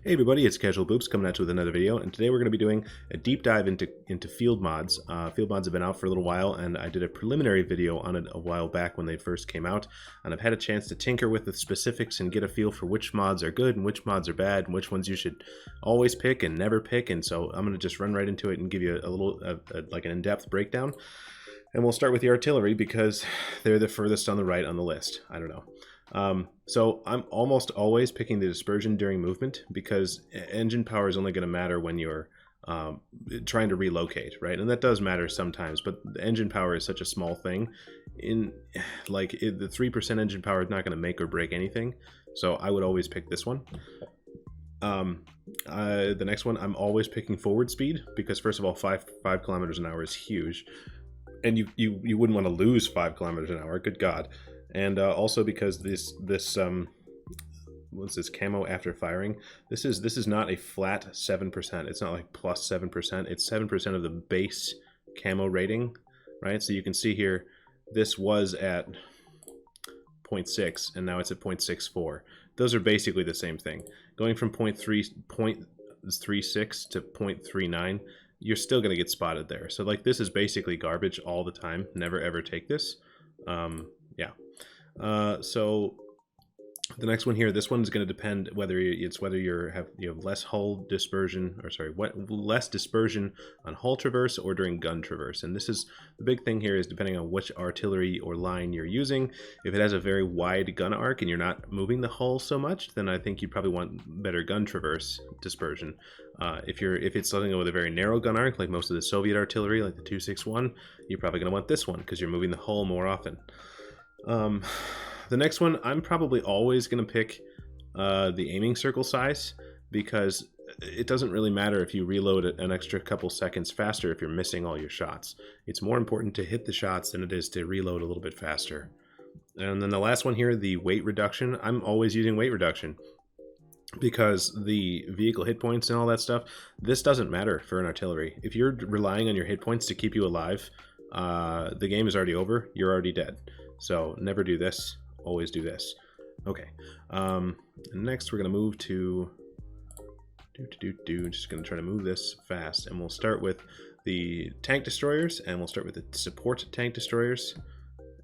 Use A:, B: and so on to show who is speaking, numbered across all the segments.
A: Hey everybody, it's Casual Boops coming at you with another video, and today we're going to be doing a deep dive into field mods. Field mods have been out for a little while, and I did a preliminary video on it a while back when they first came out, and I've had a chance to tinker with the specifics and get a feel for which mods are good and which mods are bad and which ones you should always pick and never pick. And so I'm going to just run right into it and give you a little like an in-depth breakdown. And we'll start with the artillery because they're the furthest on the right on the list. I don't know. So I'm almost always picking the dispersion during movement because engine power is only going to matter when you're trying to relocate, right? And that does matter sometimes, but the engine power is such a small thing. The 3% engine power is not going to make or break anything. So I would always pick this one. The next one, I'm always picking forward speed because first of all, 5 kilometers an hour is huge. And you wouldn't want to lose 5 kilometers an hour. Good God. And also because this what's this camo after firing? This is not a flat 7%. It's not like plus 7%. It's 7% of the base camo rating, right? So you can see here, this was at 0.6 and now it's at 0.64. Those are basically the same thing. Going from 0.36 to 0.39, you're still going to get spotted there. So like this is basically garbage all the time. Never ever take this. Yeah. So the next one here, this one is going to depend whether you have less hull dispersion, or sorry, less dispersion on hull traverse or during gun traverse. And this is the big thing here is depending on which artillery or line you're using. If it has a very wide gun arc and you're not moving the hull so much, then I think you probably want better gun traverse dispersion. If it's something with a very narrow gun arc, like most of the Soviet artillery, like the 261, you're probably going to want this one because you're moving the hull more often. The next one, I'm probably always going to pick the aiming circle size because it doesn't really matter if you reload an extra couple seconds faster if you're missing all your shots. It's more important to hit the shots than it is to reload a little bit faster. And then the last one here, the weight reduction, I'm always using weight reduction because the vehicle hit points and all that stuff, this doesn't matter for an artillery. If you're relying on your hit points to keep you alive, the game is already over, you're already dead. So never do this, always do this. Okay, next we're going to move to just going to try to move this fast, and we'll start with the tank destroyers, and we'll start with the support tank destroyers,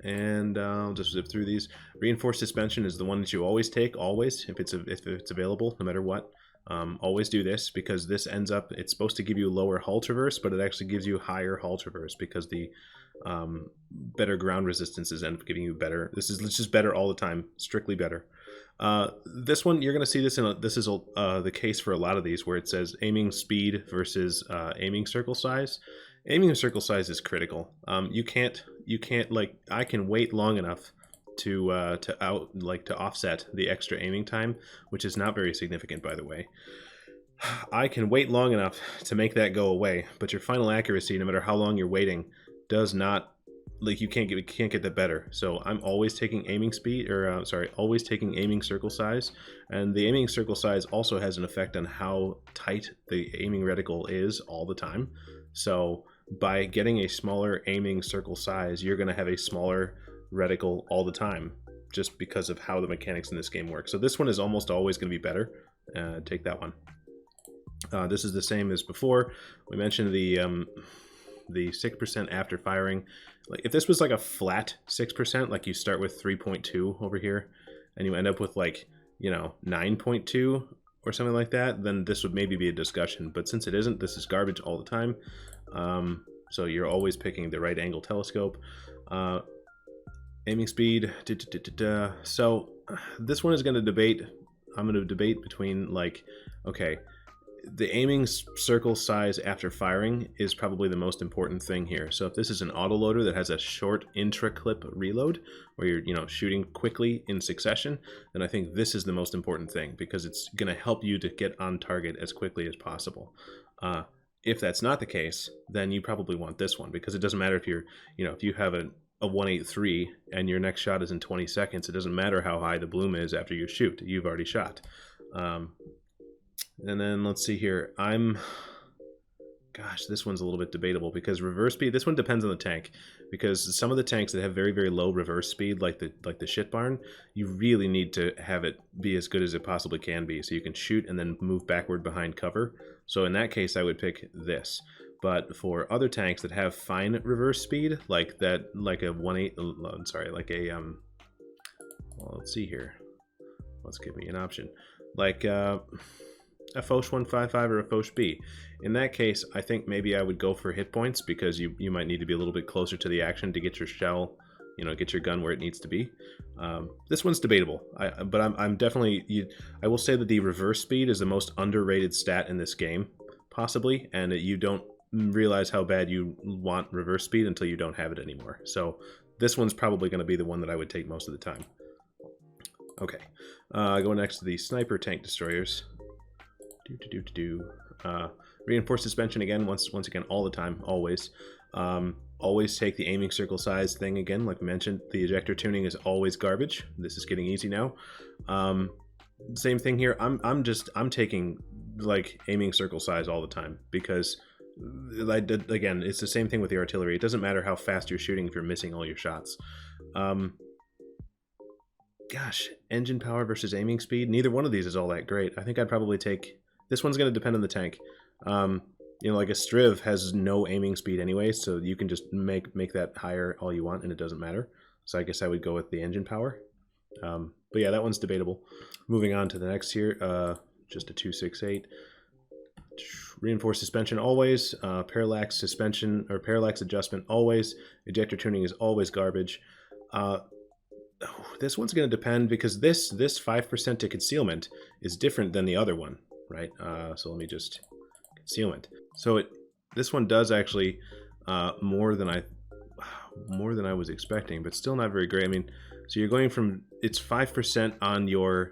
A: and I'll just zip through these. Reinforced suspension is the one that you always take, always, if it's available, no matter what. Always do this because this ends up, it's supposed to give you lower hull traverse, but it actually gives you higher hull traverse because the better ground resistances end up giving you better. It's just better all the time, strictly better. This one, you're going to see this this is the case for a lot of these where it says aiming speed versus aiming circle size. Aiming circle size is critical. You can't like, I can wait long enough to offset the extra aiming time, which is not very significant, by the way. I can wait long enough to make that go away, but your final accuracy, no matter how long you're waiting, does not, like, you can't get that better. So I'm always taking aiming speed, or always taking aiming circle size, and the aiming circle size also has an effect on how tight the aiming reticle is all the time. So by getting a smaller aiming circle size, you're going to have a smaller reticle all the time, just because of how the mechanics in this game work. So this one is almost always going to be better. Take that one. This is the same as before. We mentioned the 6% after firing. Like if this was like a flat 6%, like you start with 3.2 over here, and you end up with like 9.2 or something like that, then this would maybe be a discussion. But since it isn't, this is garbage all the time. So you're always picking the right angle telescope. Aiming speed, so this one is going to debate. I'm going to debate between, like, okay, the aiming circle size after firing is probably the most important thing here. So if this is an autoloader that has a short intra-clip reload, where you're shooting quickly in succession, then I think this is the most important thing because it's going to help you to get on target as quickly as possible. If that's not the case, then you probably want this one because it doesn't matter if you're, if you have a 183 and your next shot is in 20 seconds, it doesn't matter how high the bloom is after you shoot, you've already shot. And then let's see here, I'm Gosh, this one's a little bit debatable because reverse speed. This one depends on the tank, because some of the tanks that have very, very low reverse speed, like the shit barn, you really need to have it be as good as it possibly can be, so you can shoot and then move backward behind cover. So in that case, I would pick this. But for other tanks that have fine reverse speed, like that, like a 1/8, I'm sorry, like a well, let's see here. Let's give me an option, like a Foch 155 or a Foch B. In that case, I think maybe I would go for hit points, because you might need to be a little bit closer to the action to get your shell, get your gun where it needs to be. This one's debatable, but I'm definitely, I will say that the reverse speed is the most underrated stat in this game, possibly, and you don't realize how bad you want reverse speed until you don't have it anymore. So this one's probably going to be the one that I would take most of the time. Okay, going next to the sniper tank destroyers. Reinforced suspension again, once again, all the time, always. Always take the aiming circle size thing again, like I mentioned. The ejector tuning is always garbage. This is getting easy now. Same thing here. I'm taking like aiming circle size all the time, because again, it's the same thing with the artillery. It doesn't matter how fast you're shooting if you're missing all your shots. Gosh, engine power versus aiming speed. Neither one of these is all that great. I think I'd probably take... This one's going to depend on the tank. Like a Striv has no aiming speed anyway, so you can just make that higher all you want, and it doesn't matter. So I guess I would go with the engine power. But yeah, that one's debatable. Moving on to the next here, just a 268. Reinforced suspension always. Parallax suspension or parallax adjustment always. Ejector tuning is always garbage. This one's going to depend, because this 5% to concealment is different than the other one, right? So let me just... Concealment. So this one does actually more than I was expecting, but still not very great. I mean, so you're going from... It's 5% on your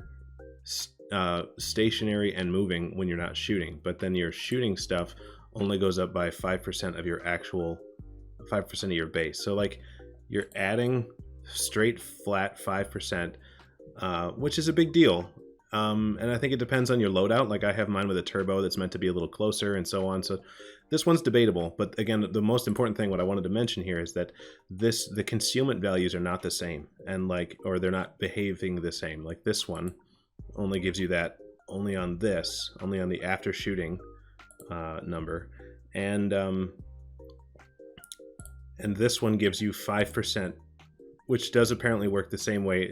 A: stationary and moving when you're not shooting, but then your shooting stuff only goes up by 5% of your actual... 5% of your base. So like you're adding... straight flat 5%, which is a big deal, and I think it depends on your loadout. Like I have mine with a turbo that's meant to be a little closer and so on, so this one's debatable. But again, the most important thing, what I wanted to mention here, is that the concealment values are not the same, and or they're not behaving the same. Like this one only gives you that only on the after shooting number, and this one gives you 5%, which does apparently work the same way.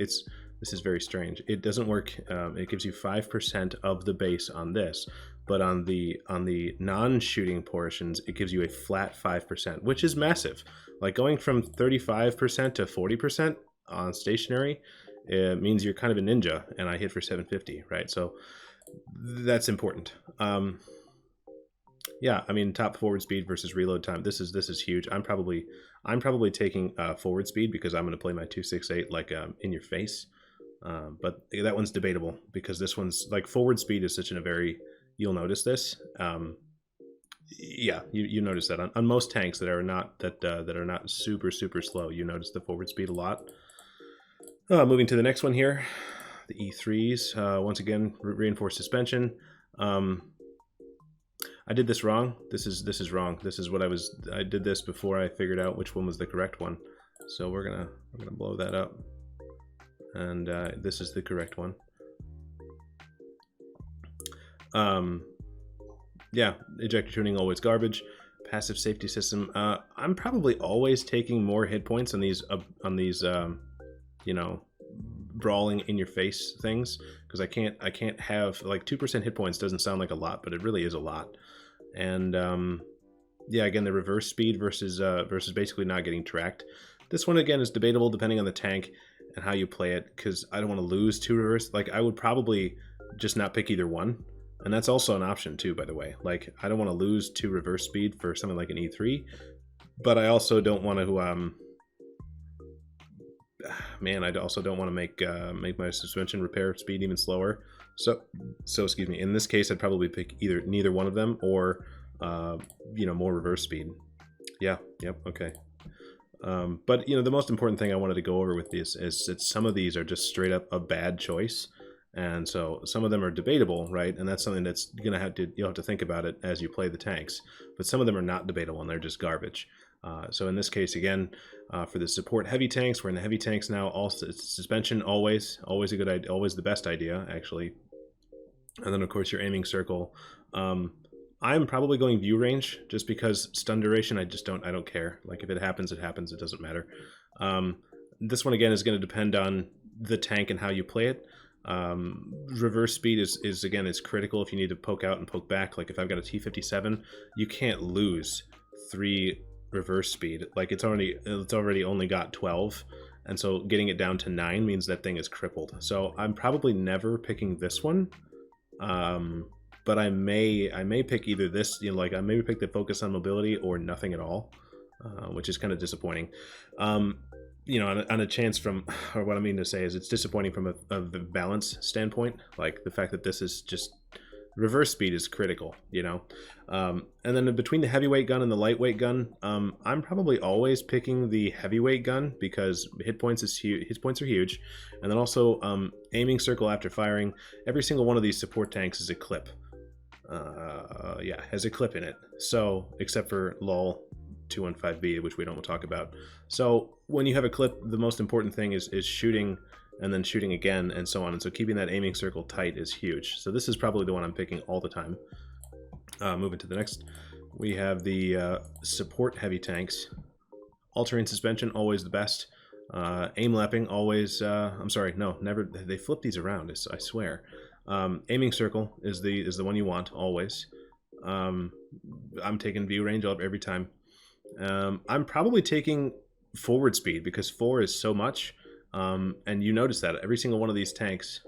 A: This is very strange. It doesn't work. It gives you 5% of the base on this, but on the non-shooting portions, it gives you a flat 5%, which is massive. Like going from 35% to 40% on stationary, it means you're kind of a ninja. And I hit for 750, right? So that's important. Yeah, I mean, top forward speed versus reload time. This is huge. I'm probably taking forward speed, because I'm going to play my 268 like in your face. But that one's debatable, because this one's like forward speed is such a very... You'll notice this. Yeah, you notice that on most tanks that are not super slow. You notice the forward speed a lot. Moving to the next one here, the E3s. Once again, reinforced suspension. I did this wrong. This is wrong. This is what I did this before I figured out which one was the correct one. So we're gonna blow that up, and this is the correct one. Yeah, ejector tuning always garbage. Passive safety system. I'm probably always taking more hit points on these brawling in your face things, because I can't have like 2% hit points. Doesn't sound like a lot, but it really is a lot. And yeah, again, the reverse speed versus basically not getting tracked. This one again is debatable depending on the tank and how you play it, because I don't want to lose 2 reverse. Like I would probably just not pick either one, and that's also an option too, by the way. Like I don't want to lose 2 reverse speed for something like an E3, but I also don't want to I also don't want to make my suspension repair speed even slower. So excuse me. In this case, I'd probably pick neither one of them, or more reverse speed. Yeah. Yep. Okay. But the most important thing I wanted to go over with this is that some of these are just straight up a bad choice, And so some of them are debatable, right? And that's something that's gonna you'll have to think about it as you play the tanks. But some of them are not debatable and they're just garbage. So in this case, again, for the support heavy tanks, we're in the heavy tanks now. Also, suspension always a good idea, always the best idea actually. And then of course your aiming circle. I'm probably going view range just because stun duration. I don't care. Like if it happens, it happens. It doesn't matter. This one again is going to depend on the tank and how you play it. Reverse speed is again, is critical if you need to poke out and poke back. Like if I've got a T57, you can't lose 3 reverse speed. Like it's already only got 12, and so getting it down to 9 means that thing is crippled. So I'm probably never picking this one, but I may pick either this, you know, like I maybe pick the focus on mobility or nothing at all, which is kind of disappointing. You know, on a chance from, or what I mean to say is it's disappointing from a balance standpoint. Like the fact that this is just, reverse speed is critical, you know. And then between the heavyweight gun and the lightweight gun, I'm probably always picking the heavyweight gun because hit points are huge. And then also aiming circle after firing. Every single one of these support tanks is a clip. Yeah, has a clip in it. So except for LOL 215B, which we don't talk about. So when you have a clip, the most important thing is shooting and then shooting again and so on. And so keeping that aiming circle tight is huge. So this is probably the one I'm picking all the time. Moving to the next, we have the support heavy tanks. All-terrain suspension, always the best. Aim lapping, always, I'm sorry, no, never, they flip these around, I swear. Aiming circle is the one you want, always. I'm taking view range every time. I'm probably taking forward speed because 4 is so much, and you notice that every single one of these tanks,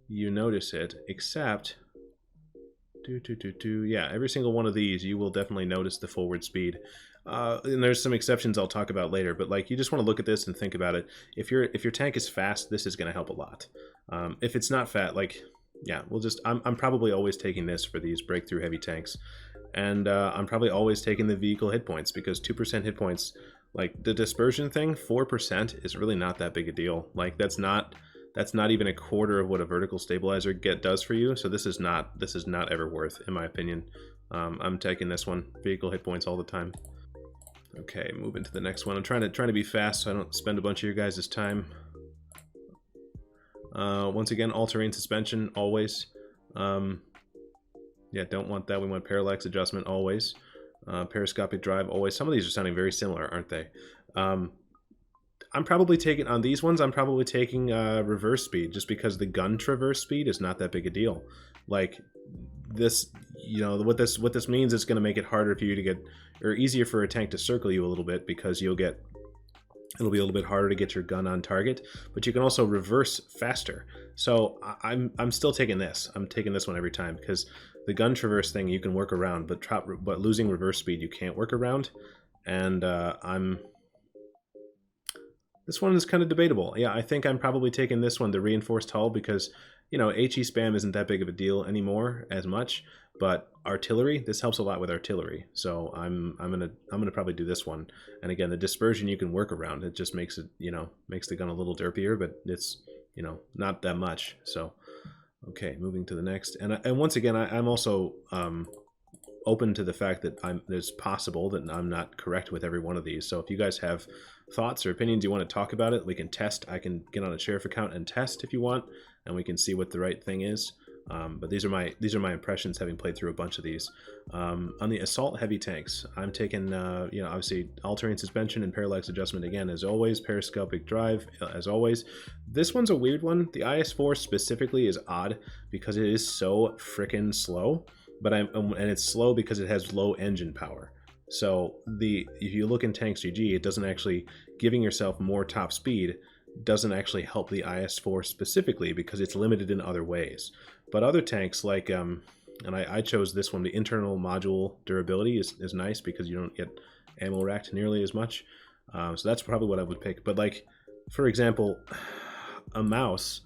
A: you notice it, except yeah, every single one of these you will definitely notice the forward speed. And there's some exceptions I'll talk about later, but like you just want to look at this and think about it. If your tank is fast, this is going to help a lot. If it's not fat, like yeah, I'm probably always taking this for these breakthrough heavy tanks. And I'm probably always taking the vehicle hit points because 2% hit points, like the dispersion thing, 4% is really not that big a deal. Like that's not even a quarter of what a vertical stabilizer does for you. So this is not ever worth, in my opinion. I'm taking this one, vehicle hit points all the time. Okay, moving to the next one. I'm trying to be fast so I don't spend a bunch of your guys' time. Once again, all-terrain suspension, always. Yeah, don't want that. We want parallax adjustment always. Periscopic drive always. Some of these are sounding very similar, aren't they? I'm probably taking, on these ones, I'm probably taking reverse speed just because the gun traverse speed is not that big a deal. Like this, you know, what this means is going to make it harder for you to get, or easier for a tank to circle you a little bit because it'll be a little bit harder to get your gun on target, but you can also reverse faster. So I'm still taking this. I'm taking this one every time because the gun traverse thing you can work around, but losing reverse speed you can't work around. And this one is kind of debatable. Yeah, I think I'm probably taking this one, the reinforced hull, because you know HE spam isn't that big of a deal anymore as much. But artillery, this helps a lot with artillery. So I'm gonna probably do this one. And again, the dispersion you can work around. It just makes it, you know, makes the gun a little derpier, but it's, you know, not that much. So okay, moving to the next. And once again, I'm also open to the fact that it's possible that I'm not correct with every one of these. So if you guys have thoughts or opinions you want to talk about it, we can test. I can get on a sheriff account and test if you want, and we can see what the right thing is. But these are my impressions having played through a bunch of these. On the assault heavy tanks, I'm taking you know, obviously all-terrain suspension and parallax adjustment again as always, periscopic drive as always. This one's a weird one. The IS-4 specifically is odd because it is so freaking slow, but and it's slow because it has low engine power. So if you look in Tanks GG, it doesn't actually, giving yourself more top speed doesn't actually help the IS-4 specifically because it's limited in other ways. But other tanks like, and I chose this one, the internal module durability is nice because you don't get ammo racked nearly as much. So that's probably what I would pick. But like, for example, a mouse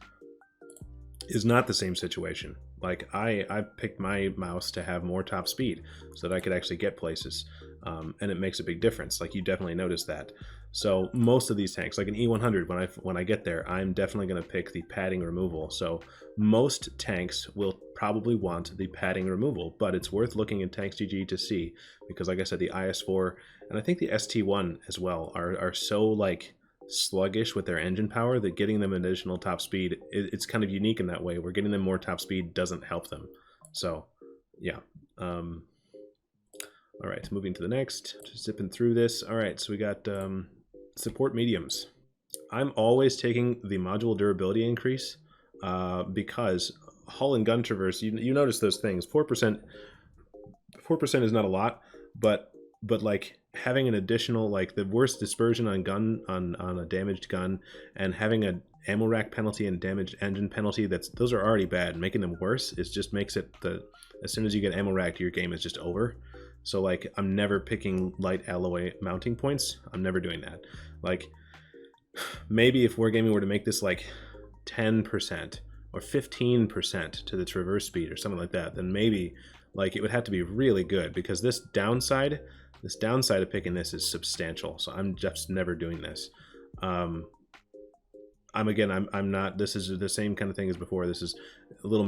A: is not the same situation. Like I picked my mouse to have more top speed so that I could actually get places. And it makes a big difference. Like you definitely notice that. So most of these tanks, like an E100, when I get there, I'm definitely going to pick the padding removal. So most tanks will probably want the padding removal, but it's worth looking in Tanks GG to see, because like I said, the IS4 and I think the ST1 as well are so like sluggish with their engine power that getting them additional top speed, it's kind of unique in that way, where getting them more top speed doesn't help them. So yeah. All right, moving to the next, just zipping through this. All right, so we got support mediums. I'm always taking the module durability increase because hull and gun traverse, you notice those things. 4% is not a lot, but like having an additional, like the worst dispersion on a damaged gun, and having a ammo rack penalty and damaged engine penalty, those are already bad. Making them worse, it just makes it as soon as you get ammo racked, your game is just over. So like I'm never picking light alloy mounting points. I'm never doing that. Like maybe if Wargaming were to make this like 10% or 15% to the traverse speed or something like that, then maybe like it would have to be really good, because this downside of picking this is substantial. So I'm just never doing this. I'm not, this is the same kind of thing as before. This is a little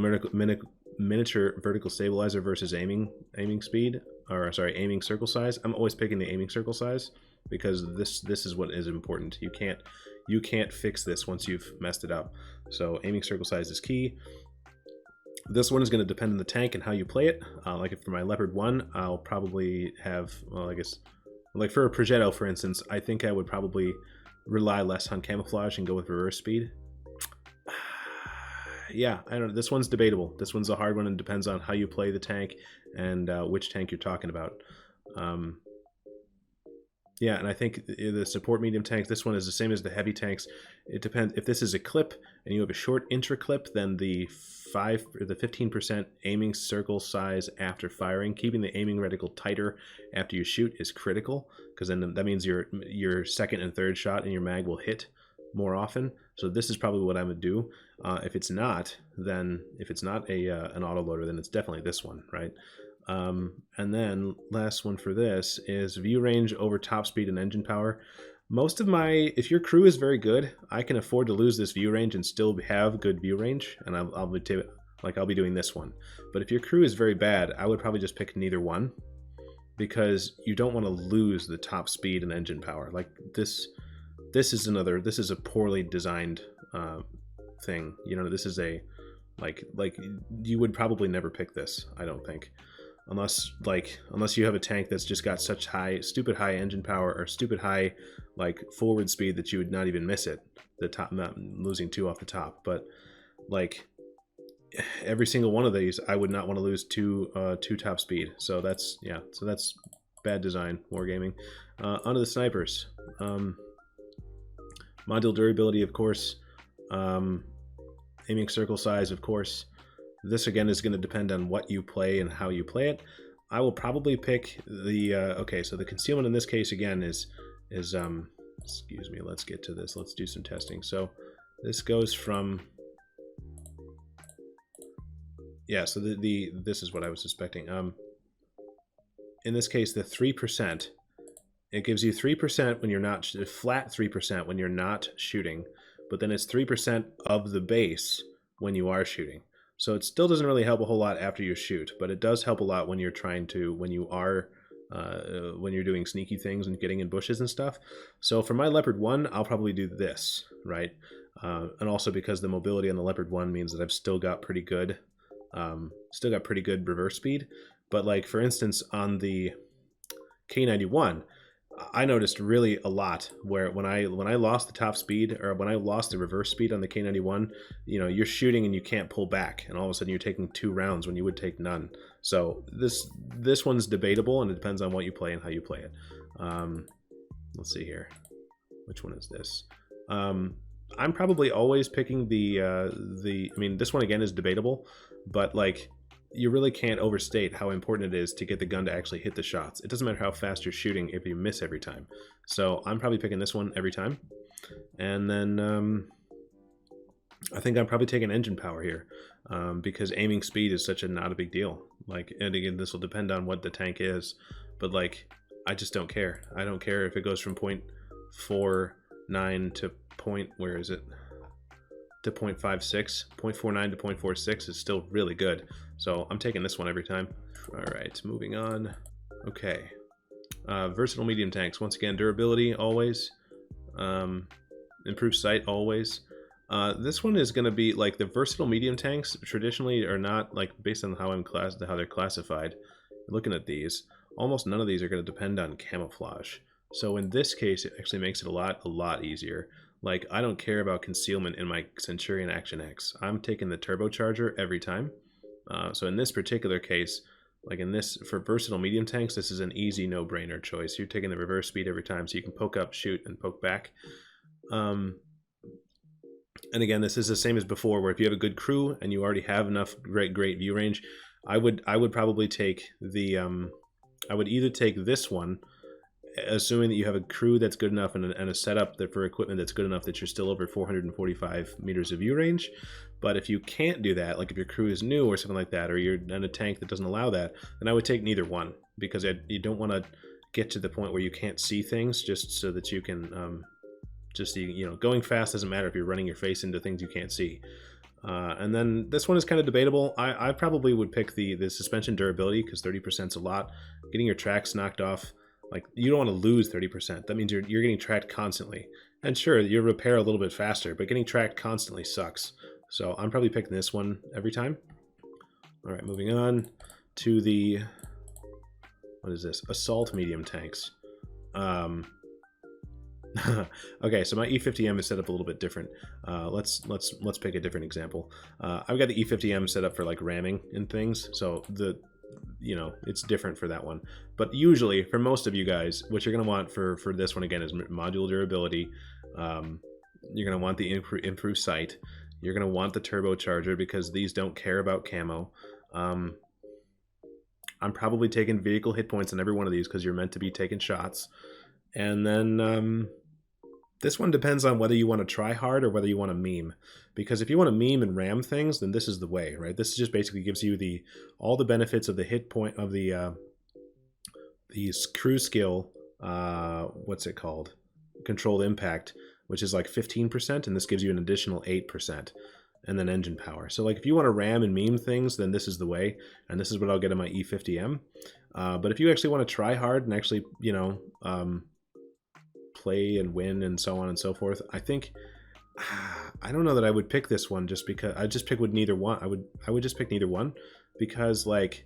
A: miniature vertical stabilizer versus aiming speed, or sorry, aiming circle size. I'm always picking the aiming circle size, because this is what is important. You can't fix this once you've messed it up. So aiming circle size is key. This one is going to depend on the tank and how you play it. Like if for my Leopard 1, I'll probably have, well, I guess, like for a Progetto, for instance, I think I would probably rely less on camouflage and go with reverse speed. Yeah, I don't know. This one's debatable. This one's a hard one, and depends on how you play the tank and which tank you're talking about. Yeah, and I think the support medium tanks, this one is the same as the heavy tanks. It depends. If this is a clip and you have a short intra-clip, then the 15% aiming circle size after firing, keeping the aiming reticle tighter after you shoot is critical, because then that means your second and third shot in your mag will hit more often. So this is probably what I would do. If it's not an autoloader, then it's definitely this one, right? And then last one for this is view range over top speed and engine power. If your crew is very good, I can afford to lose this view range and still have good view range, and I'll be doing this one. But if your crew is very bad, I would probably just pick neither one, because you don't want to lose the top speed and engine power. Like this is a poorly designed thing. You know, this is a like you would probably never pick this, I don't think. Unless you have a tank that's just got such stupid high engine power or stupid high like forward speed that you would not even miss it, not losing 2 off the top. But like every single one of these, I would not want to lose 2 top speed. So that's bad design, wargaming. Onto the snipers. Module durability, of course. Aiming circle size, of course. This again is going to depend on what you play and how you play it. I will probably pick the okay, so the concealment in this case again is excuse me, let's get to this. Let's do some testing. So this goes from, yeah, so this is what I was suspecting. In this case, the 3%, it gives you 3% when you're not, flat 3% when you're not shooting, but then it's 3% of the base when you are shooting. So it still doesn't really help a whole lot after you shoot, but it does help a lot when you're doing sneaky things and getting in bushes and stuff. So for my Leopard 1, I'll probably do this, right? And also because the mobility on the Leopard 1 means that I've still got pretty good reverse speed. But like for instance on the K91, I noticed really a lot where when I lost the top speed, or when I lost the reverse speed on the K91, you know, you're shooting and you can't pull back, and all of a sudden you're taking 2 rounds when you would take none. So this one's debatable, and it depends on what you play and how you play it. Let's see here, which one is this? I'm probably always picking I mean, this one again is debatable, but like, you really can't overstate how important it is to get the gun to actually hit the shots. It doesn't matter how fast you're shooting if you miss every time. So I'm probably picking this one every time. And then I think I'm probably taking engine power here, because aiming speed is not a big deal. Like, and again, this will depend on what the tank is, but like, I just don't care. I don't care if it goes from point 0.49 to where is it? To 0.56. 0.49 to 0.46 is still really good. So I'm taking this one every time. All right, moving on. Okay. Versatile medium tanks. Once again, durability always. Improved sight always. This one is going to be like the versatile medium tanks traditionally are not, like, based on how they're classified. Looking at these, almost none of these are going to depend on camouflage. So in this case, it actually makes it a lot easier. Like, I don't care about concealment in my Centurion Action X. I'm taking the turbocharger every time. So in this particular case, like in this, for versatile medium tanks, this is an easy no-brainer choice. You're taking the reverse speed every time, so you can poke up, shoot, and poke back. And again, this is the same as before, where if you have a good crew and you already have enough great view range, I would probably take the I would either take this one, assuming that you have a crew that's good enough and a setup that for equipment that's good enough that you're still over 445 meters of view range. But if you can't do that, like if your crew is new or something like that, or you're in a tank that doesn't allow that, then I would take neither one, because you don't want to get to the point where you can't see things just so that you can going fast doesn't matter if you're running your face into things you can't see. And then this one is kind of debatable. I probably would pick the suspension durability, because 30% is a lot. Getting your tracks knocked off, like, you don't want to lose 30%. That means you're getting tracked constantly. And sure, you repair a little bit faster, but getting tracked constantly sucks. So I'm probably picking this one every time. All right, moving on to the, what is this? Assault medium tanks. Okay, so my E50M is set up a little bit different. Let's pick a different example. I've got the E50M set up for like ramming and things, so it's different for that one. But usually, for most of you guys, what you're going to want for this one, again, is module durability. You're going to want the improved sight. You're going to want the turbocharger, because these don't care about camo. I'm probably taking vehicle hit points on every one of these, because you're meant to be taking shots. And then this one depends on whether you want to try hard or whether you want to meme. Because if you want to meme and ram things, then this is the way, right? This just basically gives you all the benefits of the hit point of the crew skill. What's it called? Controlled impact, which is like 15%, and this gives you an additional 8%. And then engine power. So like if you want to ram and meme things, then this is the way, and this is what I'll get in my E50M. But if you actually want to try hard and actually, play and win and so on and so forth, I think, I don't know that I would pick this one, just because I just pick with neither one. I would just pick neither one, because like,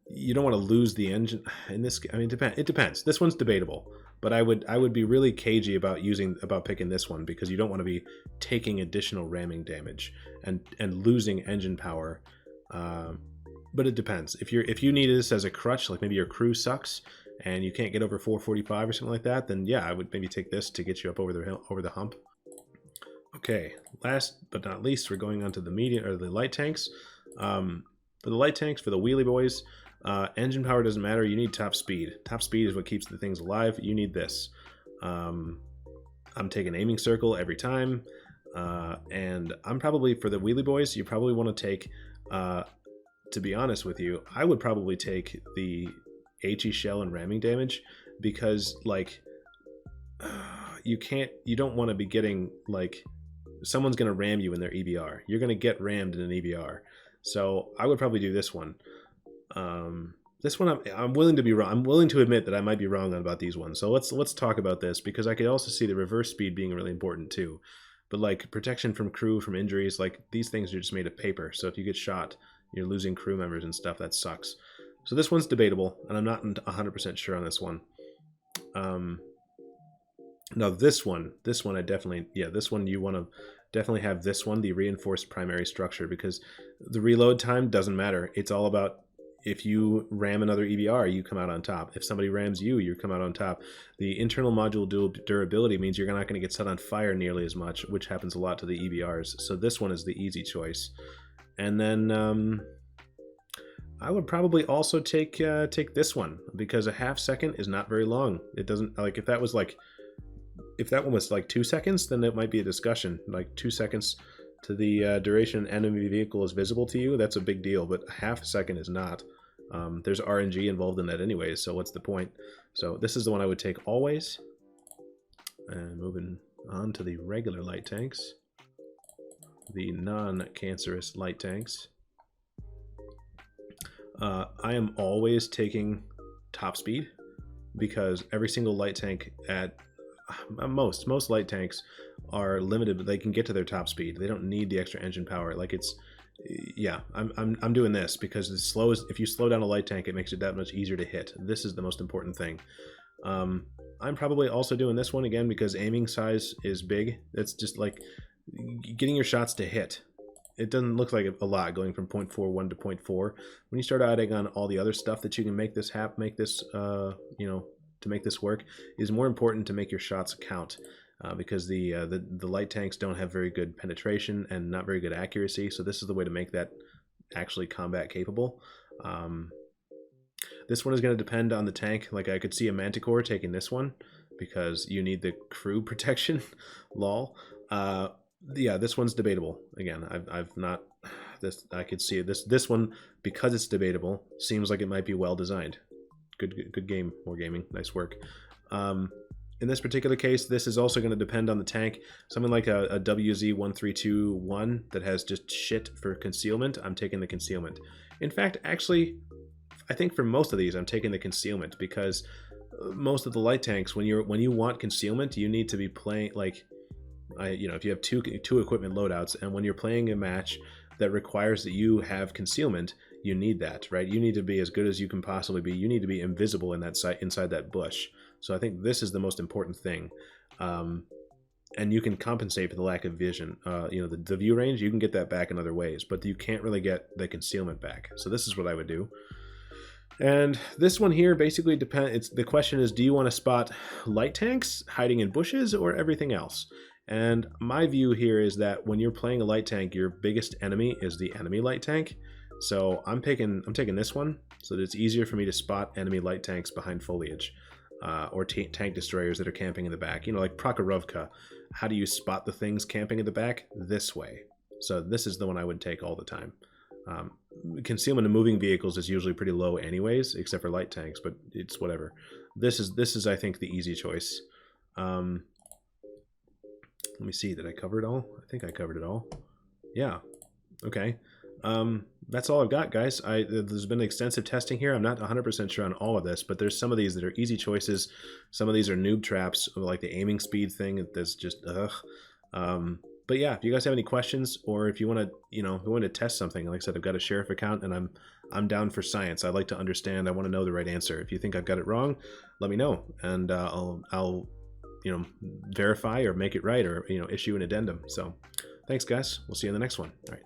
A: you don't want to lose the engine in this. I mean, it depends. This one's debatable, but I would be really cagey about picking this one, because you don't want to be taking additional ramming damage and losing engine power. But it depends. If you need this as a crutch, like maybe your crew sucks and you can't get over 445 or something like that, then yeah, I would maybe take this to get you up over the hump. Okay, last but not least, we're going on to the medium or the light tanks. For the light tanks, for the wheelie boys, engine power doesn't matter. You need top speed. Top speed is what keeps the things alive. You need this. I'm taking aiming circle every time, and I'm probably, for the wheelie boys, you probably want to take, to be honest with you, I would probably take the HE shell and ramming damage, because like, you don't want to be getting, like, someone's going to ram you in their EBR. You're going to get rammed in an EBR. So I would probably do this one. This one, I'm willing to be wrong. I'm willing to admit that I might be wrong about these ones. So let's talk about this, because I could also see the reverse speed being really important too. But like protection from crew, from injuries, like these things are just made of paper. So if you get shot, you're losing crew members and stuff. That sucks. So this one's debatable, and I'm not 100% sure on this one. Now this one I definitely, this one you want to definitely have this one, the reinforced primary structure, because the reload time doesn't matter. It's all about, if you ram another EBR, you come out on top. If somebody rams you, you come out on top. The internal module durability means you're not going to get set on fire nearly as much, which happens a lot to the EBRs. So this one is the easy choice. And then I would probably also take this one, because a half second is not very long. It doesn't, like, if that one was like 2 seconds, then it might be a discussion. Like 2 seconds to the duration an enemy vehicle is visible to you, that's a big deal, but half a second is not. There's RNG involved in that anyways, so what's the point? So this is the one I would take always. And moving on to the regular light tanks, the non-cancerous light tanks. I am always taking top speed because every single light tank at most light tanks are limited, but they can get to their top speed. They don't need the extra engine power. Like it's, yeah, I'm doing this because if you slow down a light tank, it makes it that much easier to hit. This is the most important thing. I'm probably also doing this one again because aiming size is big. It's just like getting your shots to hit. It doesn't look like a lot going from 0.41 to 0.4. When you start adding on all the other stuff that you can make this you know, to make this work, is more important to make your shots count. Because the light tanks don't have very good penetration and not very good accuracy, so this is the way to make that actually combat capable. This one is going to depend on the tank. Like I could see a Manticore taking this one because you need the crew protection. Lol. Yeah, this one's debatable. Again, I've not this. I could see this one because it's debatable. Seems like it might be well designed. Good game, more gaming. Nice work. In this particular case, this is also going to depend on the tank. Something like a WZ-1321 that has just shit for concealment, I'm taking the concealment. In fact, actually, I think for most of these, I'm taking the concealment because most of the light tanks, when you want concealment, you need to be playing like, you know, if you have two equipment loadouts, and when you're playing a match that requires that you have concealment, you need that, right? You need to be as good as you can possibly be. You need to be invisible in that inside that bush. So I think this is the most important thing. And you can compensate for the lack of vision. You know, the view range, you can get that back in other ways, but you can't really get the concealment back. So this is what I would do. And this one here basically depends. The question is, do you want to spot light tanks hiding in bushes or everything else? And my view here is that when you're playing a light tank, your biggest enemy is the enemy light tank. So I'm taking this one so that it's easier for me to spot enemy light tanks behind foliage, or tank destroyers that are camping in the back. You know, like Prokhorovka. How do you spot the things camping in the back? This way. So this is the one I would take all the time. Concealment of moving vehicles is usually pretty low anyways, except for light tanks, but it's whatever. This is I think the easy choice. Let me see, did I cover it all? I think I covered it all. Yeah. Okay. That's all I've got, guys. There's been extensive testing here. I'm not 100% sure on all of this, but there's some of these that are easy choices. Some of these are noob traps, like the aiming speed thing. That's just ugh. But yeah, if you guys have any questions, or if you want to, you know, if you want to test something, like I said, I've got a sheriff account, and I'm down for science. I like to understand. I want to know the right answer. If you think I've got it wrong, let me know, and I'll you know, verify or make it right, or, you know, issue an addendum. So thanks, guys. We'll see you in the next one. All right.